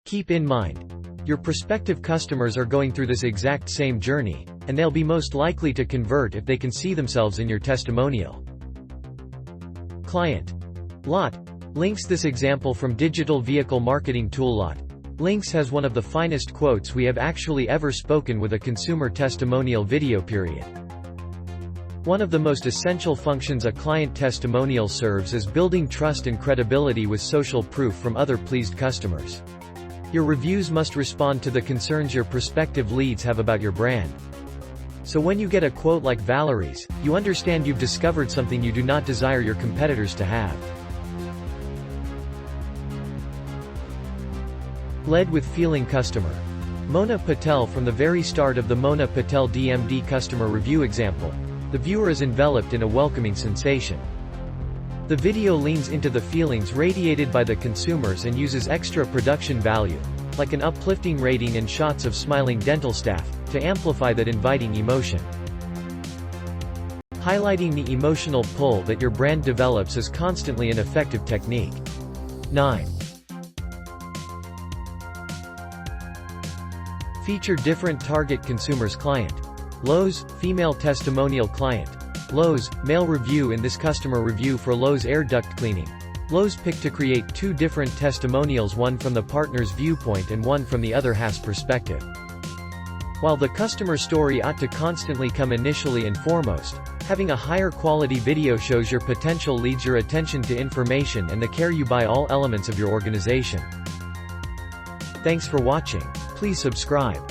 Keep in mind, your prospective customers are going through this exact same journey, and they'll be most likely to convert if they can see themselves in your testimonial. Client. Lot. Links. This example from digital vehicle marketing tool Lot. Links has one of the finest quotes we have actually ever spoken with a consumer testimonial video period. One of the most essential functions a client testimonial serves is building trust and credibility with social proof from other pleased customers. Your reviews must respond to the concerns your prospective leads have about your brand. So when you get a quote like Valerie's, you understand you've discovered something you do not desire your competitors to have. Led with feeling. Customer. Mona Patel. From the very start of the Mona Patel DMD customer review example, the viewer is enveloped in a welcoming sensation. The video leans into the feelings radiated by the consumers and uses extra production value, like an uplifting rating and shots of smiling dental staff, to amplify that inviting emotion. Highlighting the emotional pull that your brand develops is constantly an effective technique. 9. Feature different target consumers. Client. Lowes, female testimonial client. Lowes, male review. In this customer review for Lowes Air Duct Cleaning, Lowes picked to create two different testimonials, one from the partner's viewpoint and one from the other half's perspective. While the customer story ought to constantly come initially and foremost, having a higher quality video shows your potential leads your attention to information and the care you buy all elements of your organization. Thanks for watching. Please subscribe.